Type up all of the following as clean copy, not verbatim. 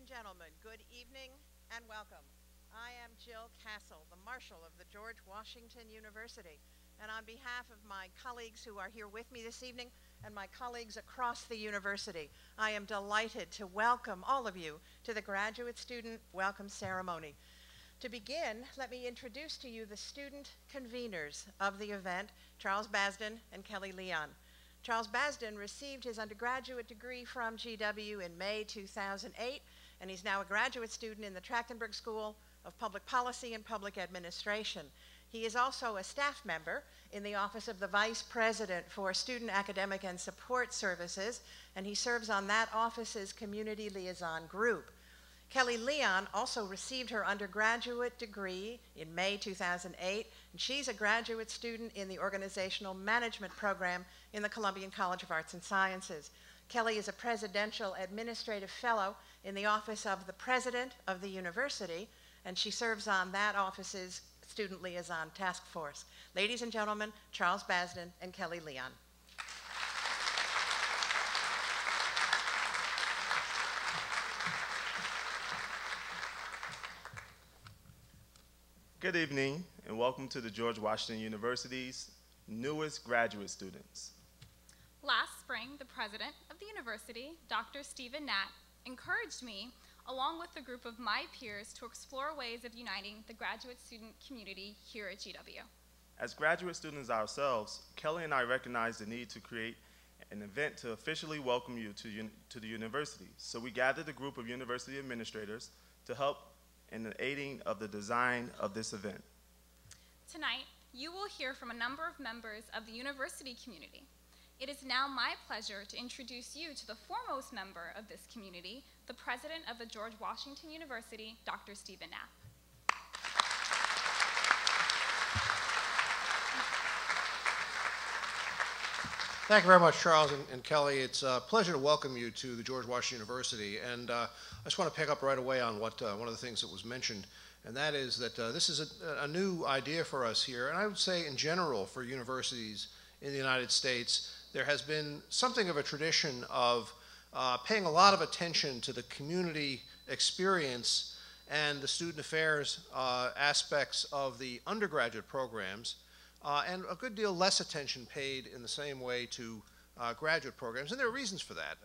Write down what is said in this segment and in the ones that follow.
gentlemen, good evening and welcome. I am Jill Castle, the Marshal of the George Washington University, and on behalf of my colleagues who are here with me this evening and my colleagues across the university, I am delighted to welcome all of you to the Graduate Student Welcome Ceremony. To begin, let me introduce to you the student conveners of the event, Charles Basden and Kelly Leon. Charles Basden received his undergraduate degree from GW in May 2008, and he's now a graduate student in the Trachtenberg School of Public Policy and Public Administration. He is also a staff member in the Office of the Vice President for Student Academic and Support Services, and he serves on that office's Community Liaison Group. Kelly Leon also received her undergraduate degree in May 2008, and she's a graduate student in the Organizational Management Program in the Columbian College of Arts and Sciences. Kelly is a Presidential Administrative Fellow in the Office of the President of the University, and she serves on that office's Student Liaison Task Force. Ladies and gentlemen, Charles Basden and Kelly Leon. Good evening and welcome to the George Washington University's newest graduate students. Last spring, the president of the university, Dr. Steven Knapp, encouraged me, along with a group of my peers, to explore ways of uniting the graduate student community here at GW. As graduate students ourselves, Kelly and I recognized the need to create an event to officially welcome you to the university. So we gathered a group of university administrators to help in the aiding of the design of this event. Tonight, you will hear from a number of members of the university community. It is now my pleasure to introduce you to the foremost member of this community, the president of the George Washington University, Dr. Steven Knapp. Thank you very much, Charles and Kelly. It's a pleasure to welcome you to the George Washington University. And I just want to pick up right away on what one of the things that was mentioned, and that is that this is a new idea for us here. And I would say in general for universities in the United States, there has been something of a tradition of paying a lot of attention to the community experience and the student affairs aspects of the undergraduate programs, and a good deal less attention paid in the same way to graduate programs, and there are reasons for that.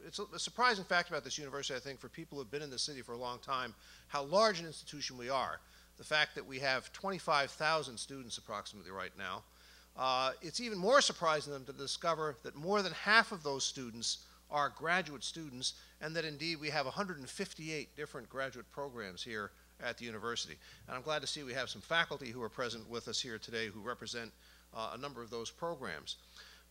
It's a surprising fact about this university, I think, for people who have been in the city for a long time, how large an institution we are. The fact that we have 25,000 students approximately right now. It's even more surprising to them to discover that more than half of those students are graduate students, and that indeed we have 158 different graduate programs here at the university. And I'm glad to see we have some faculty who are present with us here today who represent a number of those programs.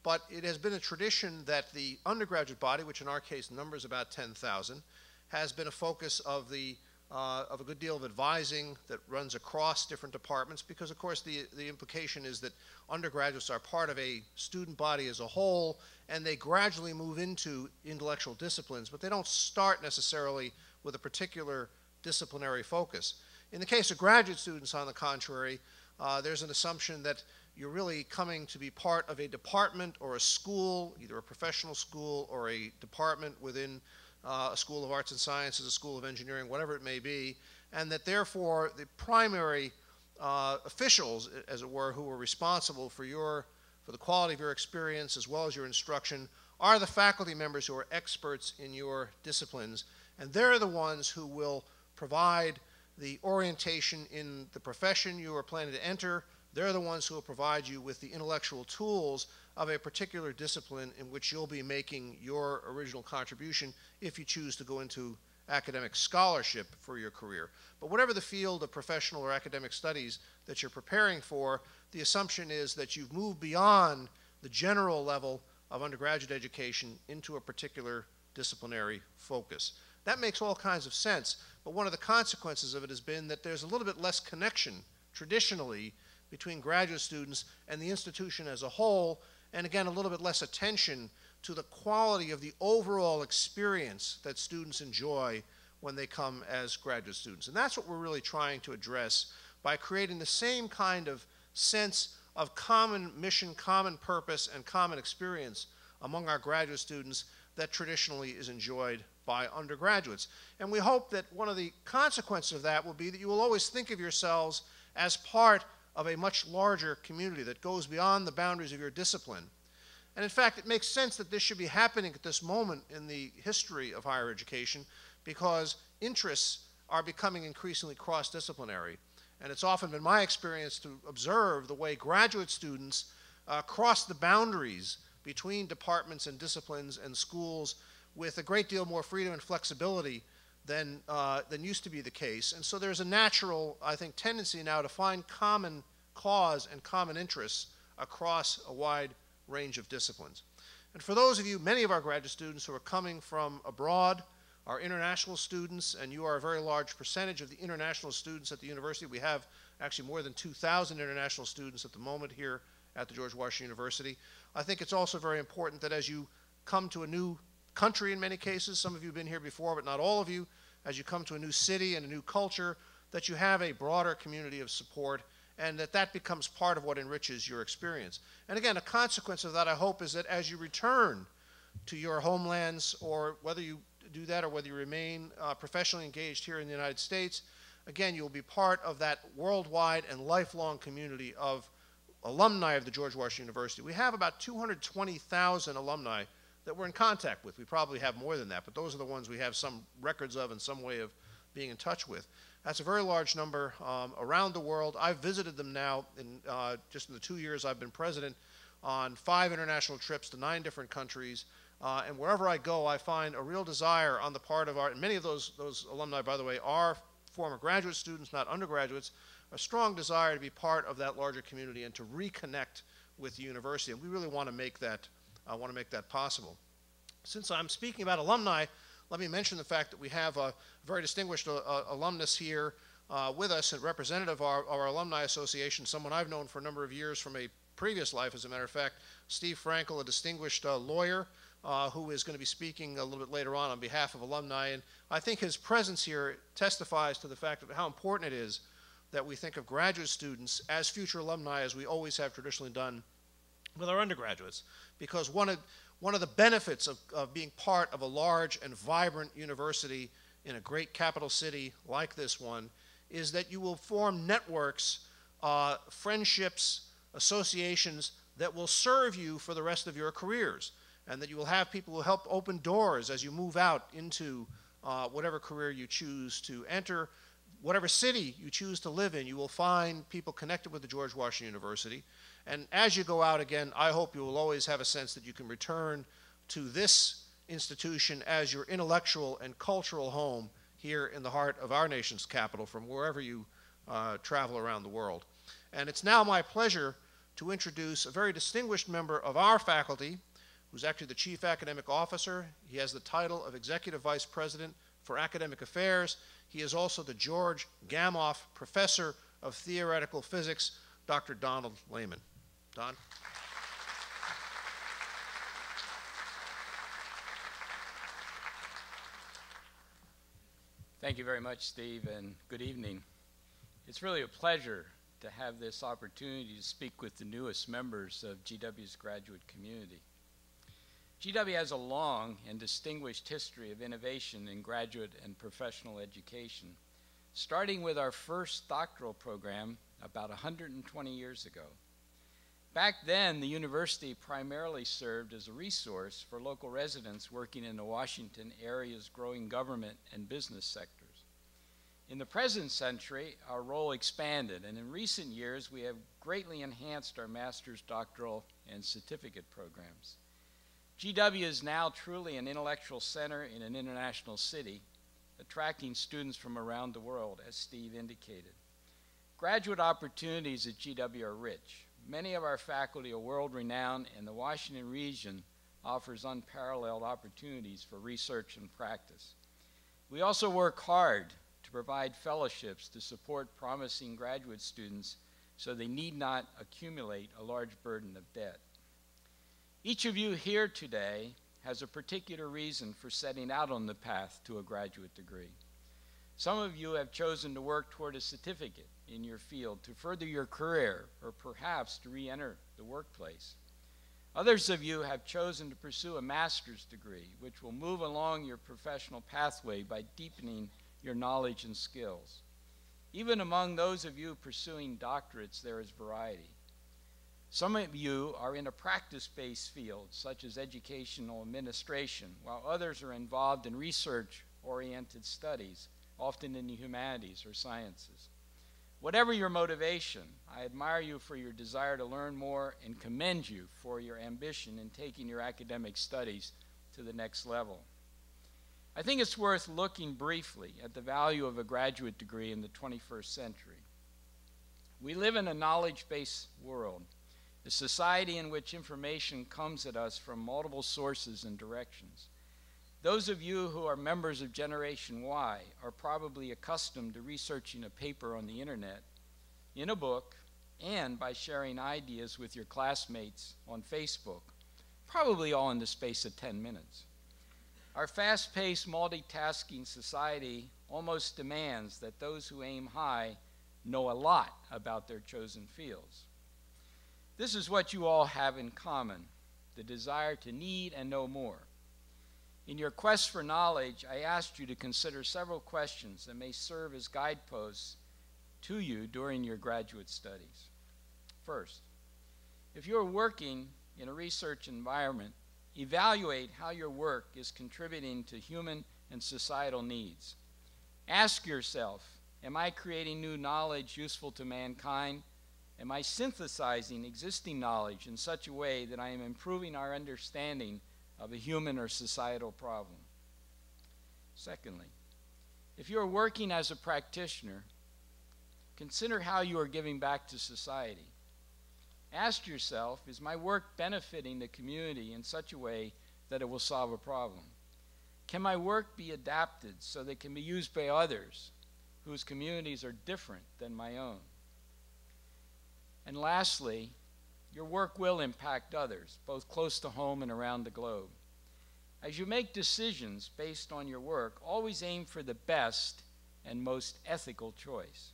But it has been a tradition that the undergraduate body, which in our case numbers about 10,000, has been a focus of a good deal of advising that runs across different departments, because of course the implication is that undergraduates are part of a student body as a whole, and they gradually move into intellectual disciplines, but they don't start necessarily with a particular disciplinary focus. In the case of graduate students, on the contrary, there's an assumption that you're really coming to be part of a department or a school, either a professional school or a department within a school of arts and sciences, a school of engineering, whatever it may be, and that therefore the primary officials, as it were, who are responsible for the quality of your experience as well as your instruction are the faculty members who are experts in your disciplines, and they're the ones who will provide the orientation in the profession you are planning to enter. They're the ones who will provide you with the intellectual tools of a particular discipline in which you'll be making your original contribution if you choose to go into academic scholarship for your career. But whatever the field of professional or academic studies that you're preparing for, the assumption is that you've moved beyond the general level of undergraduate education into a particular disciplinary focus. That makes all kinds of sense, but one of the consequences of it has been that there's a little bit less connection, traditionally, between graduate students and the institution as a whole, and again, a little bit less attention to the quality of the overall experience that students enjoy when they come as graduate students. And that's what we're really trying to address by creating the same kind of sense of common mission, common purpose, and common experience among our graduate students that traditionally is enjoyed by undergraduates. And we hope that one of the consequences of that will be that you will always think of yourselves as part of a much larger community that goes beyond the boundaries of your discipline. And in fact, it makes sense that this should be happening at this moment in the history of higher education, because interests are becoming increasingly cross-disciplinary. And it's often been my experience to observe the way graduate students cross the boundaries between departments and disciplines and schools with a great deal more freedom and flexibility than used to be the case. And so there's a natural, I think, tendency now to find common cause and common interests across a wide range of disciplines. And for those of you, many of our graduate students who are coming from abroad, our international students, and you are a very large percentage of the international students at the university. We have actually more than 2,000 international students at the moment here at the George Washington University. I think it's also very important that as you come to a new country in many cases, some of you have been here before, but not all of you, as you come to a new city and a new culture, that you have a broader community of support, and that becomes part of what enriches your experience. And again, a consequence of that, I hope, is that as you return to your homelands, or whether you do that or whether you remain professionally engaged here in the United States, again, you will be part of that worldwide and lifelong community of alumni of the George Washington University. We have about 220,000 alumni that we're in contact with. We probably have more than that, but those are the ones we have some records of and some way of being in touch with. That's a very large number around the world. I've visited them now, just in the 2 years I've been president, on 5 international trips to 9 different countries. And wherever I go, I find a real desire on the part of and many of those alumni, by the way, are former graduate students, not undergraduates, a strong desire to be part of that larger community and to reconnect with the university. And we really want to make that possible. Since I'm speaking about alumni, let me mention the fact that we have a very distinguished alumnus here with us, and representative of our Alumni Association, someone I've known for a number of years from a previous life, as a matter of fact, Steve Frankel, a distinguished lawyer, who is going to be speaking a little bit later on behalf of alumni. And I think his presence here testifies to the fact of how important it is that we think of graduate students as future alumni, as we always have traditionally done with our undergraduates. Because one of the benefits of being part of a large and vibrant university in a great capital city like this one is that you will form networks, friendships, associations that will serve you for the rest of your careers, and that you will have people who help open doors as you move out into whatever career you choose to enter. Whatever city you choose to live in, you will find people connected with the George Washington University. And as you go out again, I hope you will always have a sense that you can return to this institution as your intellectual and cultural home here in the heart of our nation's capital from wherever you travel around the world. And it's now my pleasure to introduce a very distinguished member of our faculty, who's actually the Chief Academic Officer. He has the title of Executive Vice President for Academic Affairs. He is also the George Gamow Professor of Theoretical Physics, Dr. Donald Lehman. Don? Thank you very much, Steve, and good evening. It's really a pleasure to have this opportunity to speak with the newest members of GW's graduate community. GW has a long and distinguished history of innovation in graduate and professional education, starting with our first doctoral program about 120 years ago. Back then, the university primarily served as a resource for local residents working in the Washington area's growing government and business sectors. In the present century, our role expanded, and in recent years, we have greatly enhanced our master's, doctoral, and certificate programs. GW is now truly an intellectual center in an international city, attracting students from around the world, as Steve indicated. Graduate opportunities at GW are rich. Many of our faculty are world-renowned, and the Washington region offers unparalleled opportunities for research and practice. We also work hard to provide fellowships to support promising graduate students so they need not accumulate a large burden of debt. Each of you here today has a particular reason for setting out on the path to a graduate degree. Some of you have chosen to work toward a certificate in your field to further your career or perhaps to re-enter the workplace. Others of you have chosen to pursue a master's degree, which will move along your professional pathway by deepening your knowledge and skills. Even among those of you pursuing doctorates, there is variety. Some of you are in a practice-based field, such as educational administration, while others are involved in research-oriented studies, often in the humanities or sciences. Whatever your motivation, I admire you for your desire to learn more and commend you for your ambition in taking your academic studies to the next level. I think it's worth looking briefly at the value of a graduate degree in the 21st century. We live in a knowledge-based world, a society in which information comes at us from multiple sources and directions. Those of you who are members of Generation Y are probably accustomed to researching a paper on the internet, in a book, and by sharing ideas with your classmates on Facebook, probably all in the space of 10 minutes. Our fast-paced, multitasking society almost demands that those who aim high know a lot about their chosen fields. This is what you all have in common, the desire to need and know more. In your quest for knowledge, I asked you to consider several questions that may serve as guideposts to you during your graduate studies. First, if you're working in a research environment, evaluate how your work is contributing to human and societal needs. Ask yourself, am I creating new knowledge useful to mankind? Am I synthesizing existing knowledge in such a way that I am improving our understanding of a human or societal problem? Secondly, if you are working as a practitioner, consider how you are giving back to society. Ask yourself, is my work benefiting the community in such a way that it will solve a problem? Can my work be adapted so that it can be used by others whose communities are different than my own? And lastly, your work will impact others, both close to home and around the globe. As you make decisions based on your work, always aim for the best and most ethical choice.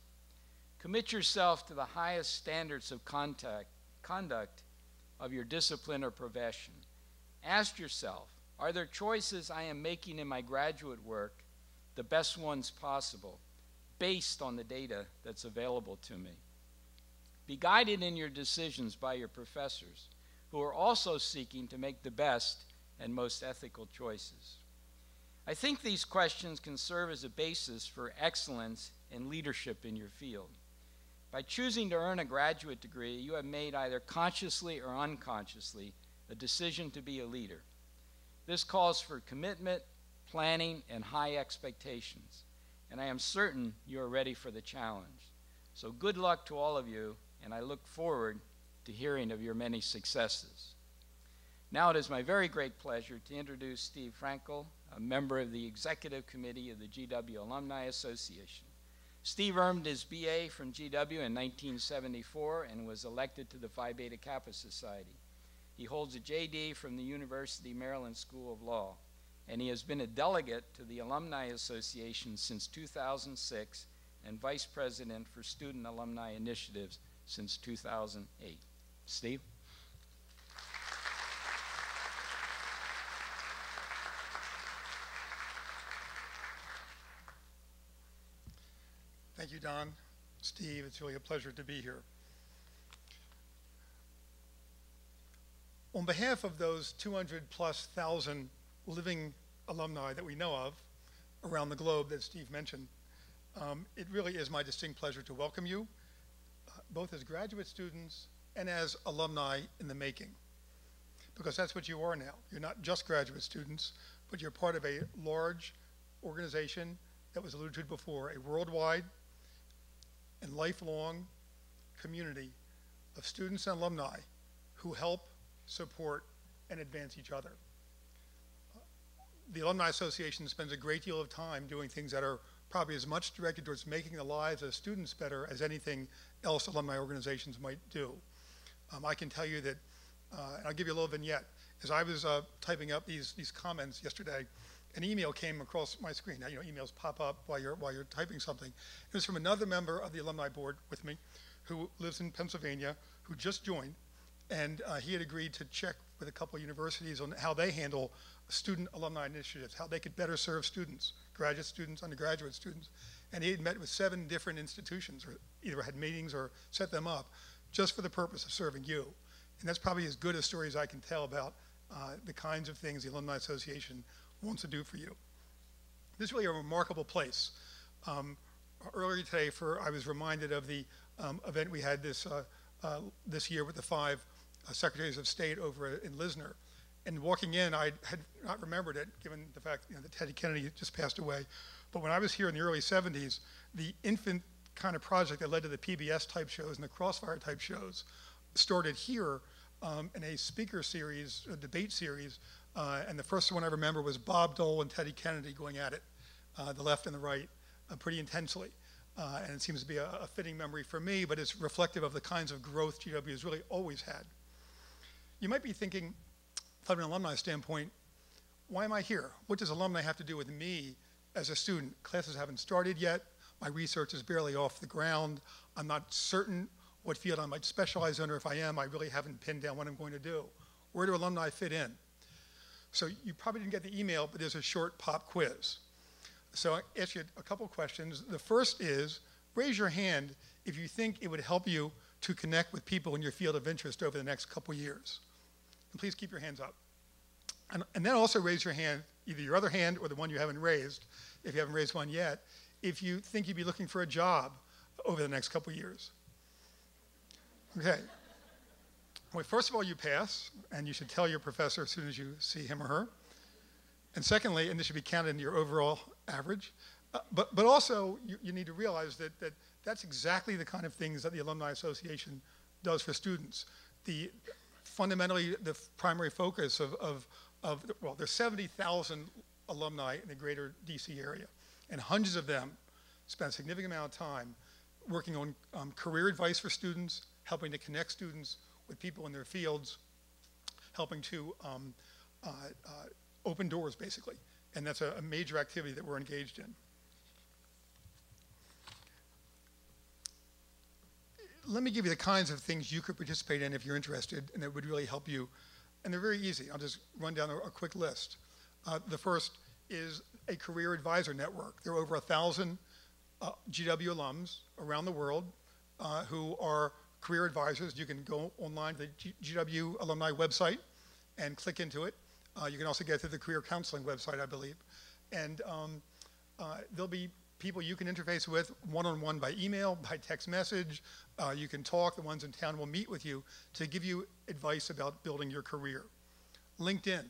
Commit yourself to the highest standards of conduct of your discipline or profession. Ask yourself, are there choices I am making in my graduate work the best ones possible, based on the data that's available to me? Be guided in your decisions by your professors, who are also seeking to make the best and most ethical choices. I think these questions can serve as a basis for excellence and leadership in your field. By choosing to earn a graduate degree, you have made either consciously or unconsciously a decision to be a leader. This calls for commitment, planning, and high expectations, and I am certain you are ready for the challenge. So good luck to all of you, and I look forward to hearing of your many successes. Now it is my very great pleasure to introduce Steve Frankel, a member of the Executive Committee of the GW Alumni Association. Steve earned his BA from GW in 1974 and was elected to the Phi Beta Kappa Society. He holds a JD from the University Maryland School of Law, and he has been a delegate to the Alumni Association since 2006 and Vice President for Student Alumni Initiatives since 2008. Steve? Thank you, Don. Steve, it's really a pleasure to be here. On behalf of those 200,000+ living alumni that we know of around the globe that Steve mentioned, it really is my distinct pleasure to welcome you, both as graduate students and as alumni in the making, because that's what you are now. You're not just graduate students, but you're part of a large organization that was alluded to before, a worldwide and lifelong community of students and alumni who help, support, and advance each other. The Alumni Association spends a great deal of time doing things that are probably as much directed towards making the lives of students better as anything else alumni organizations might do. I can tell you that, and I'll give you a little vignette. As I was typing up these comments yesterday, an email came across my screen. Now, you know, emails pop up while you're typing something. It was from another member of the alumni board with me who lives in Pennsylvania, who just joined, And he had agreed to check with a couple of universities on how they handle student alumni initiatives, how they could better serve students, graduate students, undergraduate students. And he had met with 7 different institutions, or either had meetings or set them up, just for the purpose of serving you. And that's probably as good a story as I can tell about the kinds of things the Alumni Association wants to do for you. This is really a remarkable place. Earlier today, I was reminded of the event we had this year with the 5 Secretaries of State over in Lisner. And walking in, I had not remembered it, given the fact that Teddy Kennedy just passed away. But when I was here in the early 70s, the infant kind of project that led to the PBS type shows and the Crossfire type shows started here in a speaker series, a debate series. And the first one I remember was Bob Dole and Teddy Kennedy going at it, the left and the right, pretty intensely. And it seems to be a fitting memory for me, but it's reflective of the kinds of growth GW has really always had. You might be thinking, from an alumni standpoint, why am I here? What does alumni have to do with me as a student? Classes haven't started yet. My research is barely off the ground. I'm not certain what field I might specialize in, or if I am, I really haven't pinned down what I'm going to do. Where do alumni fit in? So you probably didn't get the email, but there's a short pop quiz. So I ask you a couple questions. The first is, raise your hand if you think it would help you to connect with people in your field of interest over the next couple years. And please keep your hands up. And then also raise your hand, either your other hand or the one you haven't raised, if you haven't raised one yet, if you think you'd be looking for a job over the next couple years. Okay. Well, first of all, you pass, and you should tell your professor as soon as you see him or her. And secondly, and this should be counted in your overall average, but also you need to realize that that's exactly the kind of things that the Alumni Association does for students. Fundamentally, the primary focus well, there's 70,000 alumni in the greater DC area, and hundreds of them spend a significant amount of time working on career advice for students, helping to connect students with people in their fields, helping to open doors, basically. And that's a major activity that we're engaged in. Let me give you the kinds of things you could participate in if you're interested, and that would really help you. And they're very easy. I'll just run down a quick list. The first is a career advisor network. There are over 1,000 GW alums around the world who are career advisors. You can go online to the GW Alumni website and click into it. You can also get to the career counseling website, I believe. And there'll be people you can interface with one-on-one by email, by text message. You can talk. The ones in town will meet with you to give you advice about building your career. LinkedIn.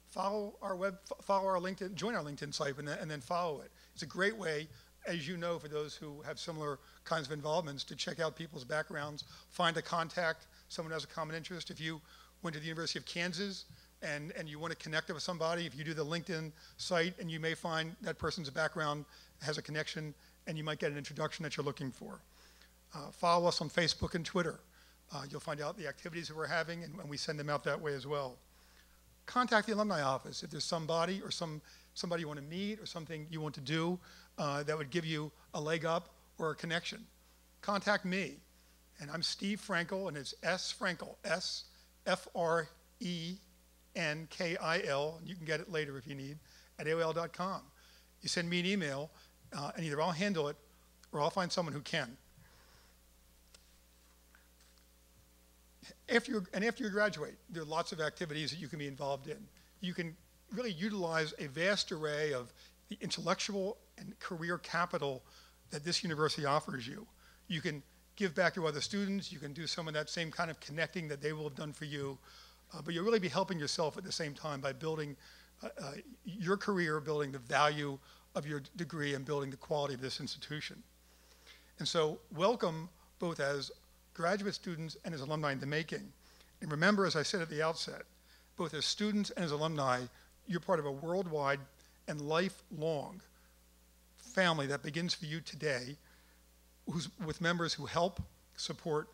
Follow our LinkedIn, join our LinkedIn site and then follow it. It's a great way, as you know, for those who have similar kinds of involvements, to check out people's backgrounds, find a contact, someone who has a common interest. If you went to the University of Kansas and you want to connect with somebody, if you do the LinkedIn site, and you may find that person's background has a connection, and you might get an introduction that you're looking for. Follow us on Facebook and Twitter. You'll find out the activities that we're having, and we send them out that way as well. Contact the alumni office if there's somebody or somebody you want to meet or something you want to do that would give you a leg up or a connection. Contact me, and I'm Steve Frankel, and it's S. Frankel, S-F-R-E-N-K-I-L, and you can get it later if you need, at AOL.com. You send me an email, and either I'll handle it or I'll find someone who can. After you graduate, there are lots of activities that you can be involved in. You can really utilize a vast array of the intellectual and career capital that this university offers you. You can give back to other students. You can do some of that same kind of connecting that they will have done for you. But you'll really be helping yourself at the same time by building your career, building the value of your degree, and building the quality of this institution. And so welcome both as graduate students and as alumni in the making. And remember, as I said at the outset, both as students and as alumni, you're part of a worldwide and lifelong family that begins for you today, with members who help, support,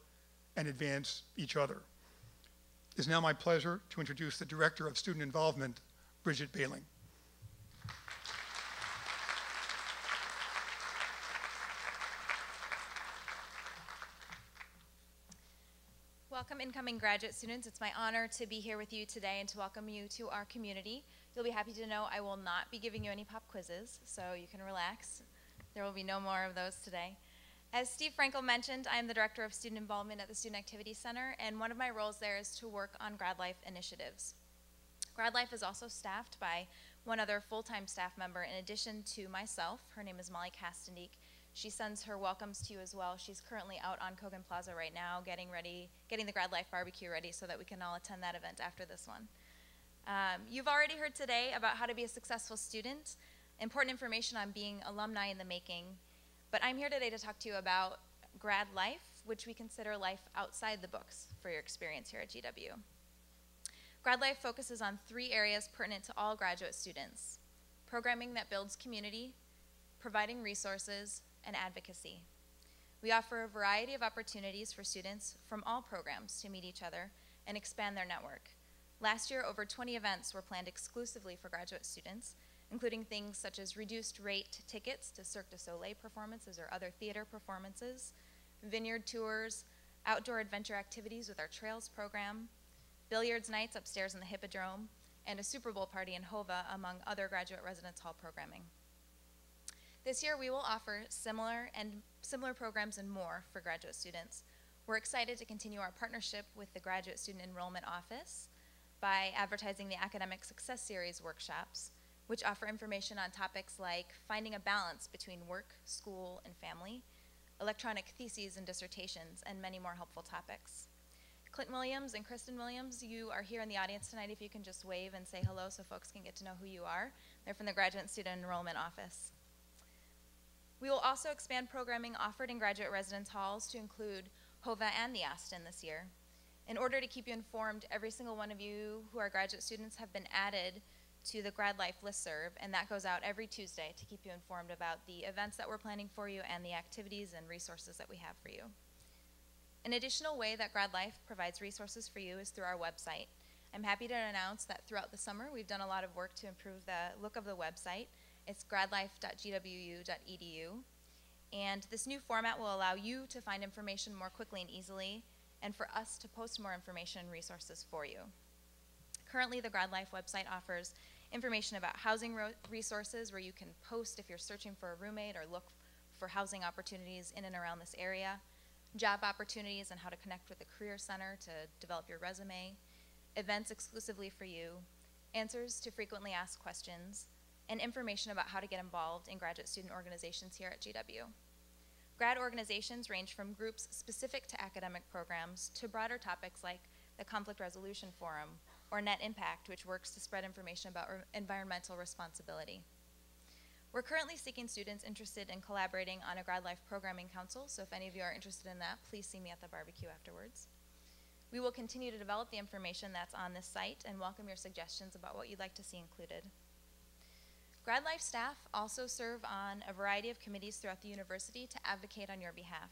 and advance each other. It is now my pleasure to introduce the Director of Student Involvement, Bridget Bailing. Welcome Incoming graduate students, it's my honor to be here with you today and to welcome you to our community. You'll be happy to know I will not be giving you any pop quizzes, so you can relax. There will be no more of those today. As Steve Frankel mentioned, I am the Director of Student Involvement at the Student Activity Center, and one of my roles there is to work on Grad Life initiatives. Grad Life is also staffed by one other full-time staff member in addition to myself. Her name is Molly Kastendiek. She sends her welcomes to you as well. She's currently out on Kogan Plaza right now getting the Grad Life barbecue ready so that we can all attend that event after this one. You've already heard today about how to be a successful student, important information on being alumni in the making, but I'm here today to talk to you about Grad Life, which we consider life outside the books for your experience here at GW. Grad Life focuses on 3 areas pertinent to all graduate students: programming that builds community, providing resources, and advocacy. We offer a variety of opportunities for students from all programs to meet each other and expand their network. Last year, over 20 events were planned exclusively for graduate students, including things such as reduced rate tickets to Cirque du Soleil performances or other theater performances, vineyard tours, outdoor adventure activities with our Trails program, billiards nights upstairs in the Hippodrome, and a Super Bowl party in Hova, among other graduate residence hall programming. This year, we will offer similar programs and more for graduate students. We're excited to continue our partnership with the Graduate Student Enrollment Office by advertising the Academic Success Series workshops, which offer information on topics like finding a balance between work, school, and family, electronic theses and dissertations, and many more helpful topics. Clinton Williams and Kristen Williams, you are here in the audience tonight. If you can just wave and say hello so folks can get to know who you are. They're from the Graduate Student Enrollment Office. We will also expand programming offered in graduate residence halls to include Hova and the Aston this year. In order to keep you informed, every single one of you who are graduate students have been added to the Grad Life listserv, and that goes out every Tuesday to keep you informed about the events that we're planning for you and the activities and resources that we have for you. An additional way that Grad Life provides resources for you is through our website. I'm happy to announce that throughout the summer, we've done a lot of work to improve the look of the website. It's gradlife.gwu.edu, and this new format will allow you to find information more quickly and easily, and for us to post more information and resources for you. Currently, the Grad Life website offers information about housing resources where you can post if you're searching for a roommate or look for housing opportunities in and around this area, job opportunities and how to connect with the Career Center to develop your resume, events exclusively for you, answers to frequently asked questions, and information about how to get involved in graduate student organizations here at GW. Grad organizations range from groups specific to academic programs to broader topics like the Conflict Resolution Forum or Net Impact, which works to spread information about environmental responsibility. We're currently seeking students interested in collaborating on a Grad Life Programming Council, so if any of you are interested in that, please see me at the barbecue afterwards. We will continue to develop the information that's on this site and welcome your suggestions about what you'd like to see included. Grad Life staff also serve on a variety of committees throughout the university to advocate on your behalf,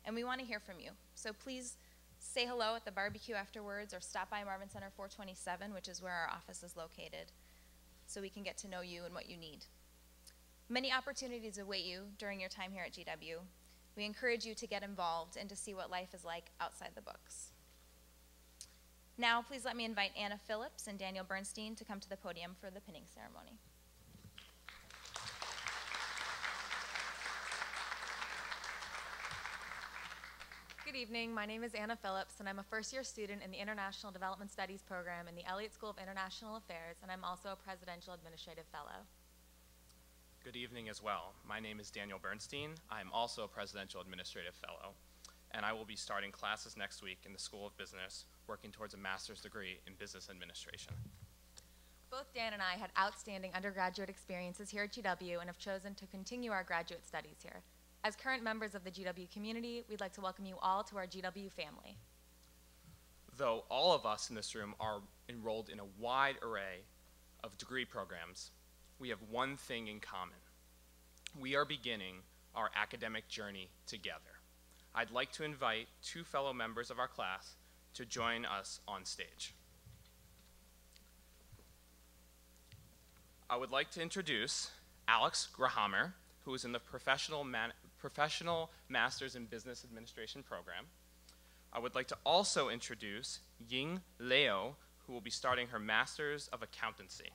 and we want to hear from you. So please say hello at the barbecue afterwards or stop by Marvin Center 427, which is where our office is located, so we can get to know you and what you need. Many opportunities await you during your time here at GW. We encourage you to get involved and to see what life is like outside the books. Now, please let me invite Anna Phillips and Daniel Bernstein to come to the podium for the pinning ceremony. Good evening. My name is Anna Phillips, and I'm a first-year student in the International Development Studies program in the Elliott School of International Affairs, and I'm also a Presidential Administrative Fellow. Good evening as well. My name is Daniel Bernstein. I'm also a Presidential Administrative Fellow, and I will be starting classes next week in the School of Business, working towards a master's degree in business administration. Both Dan and I had outstanding undergraduate experiences here at GW and have chosen to continue our graduate studies here. As current members of the GW community, we'd like to welcome you all to our GW family. Though all of us in this room are enrolled in a wide array of degree programs, we have one thing in common. We are beginning our academic journey together. I'd like to invite 2 fellow members of our class to join us on stage. I would like to introduce Alex Grahammer, who is in the Professional Master's in Business Administration program. I would like to also introduce Ying Leo, who will be starting her Master's of Accountancy.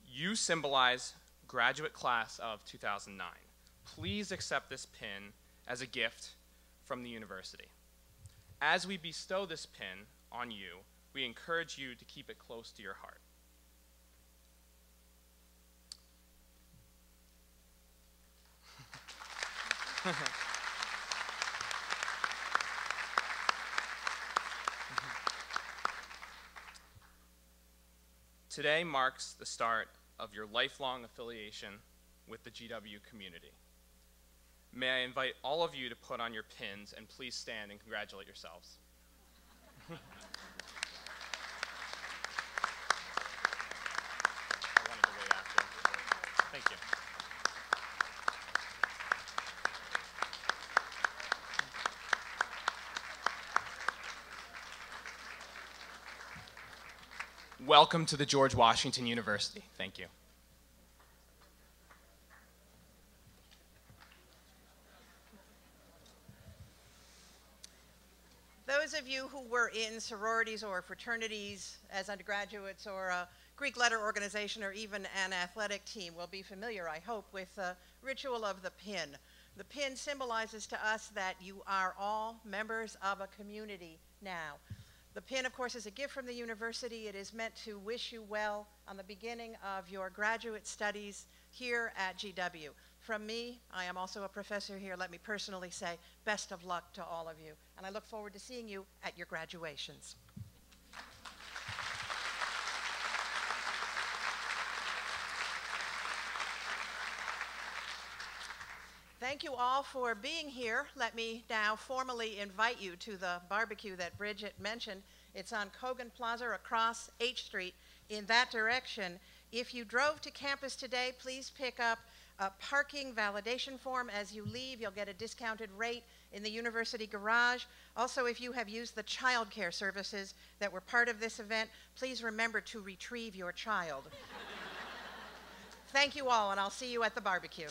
You symbolize graduate class of 2009. Please accept this pin as a gift from the university. As we bestow this pin on you, we encourage you to keep it close to your heart. Today marks the start of your lifelong affiliation with the GW community. May I invite all of you to put on your pins and please stand and congratulate yourselves. I wanted to wait after. Thank you. Welcome to the George Washington University. Thank you. Those of you who were in sororities or fraternities as undergraduates or a Greek letter organization or even an athletic team will be familiar, I hope, with the ritual of the pin. The pin symbolizes to us that you are all members of a community now. The pin, of course, is a gift from the university. It is meant to wish you well on the beginning of your graduate studies here at GW. From me, I am also a professor here. Let me personally say best of luck to all of you. And I look forward to seeing you at your graduations. Thank you all for being here. Let me now formally invite you to the barbecue that Bridget mentioned. It's on Kogan Plaza across H Street in that direction. If you drove to campus today, please pick up a parking validation form as you leave. You'll get a discounted rate in the university garage. Also, if you have used the child care services that were part of this event, please remember to retrieve your child. Thank you all, and I'll see you at the barbecue.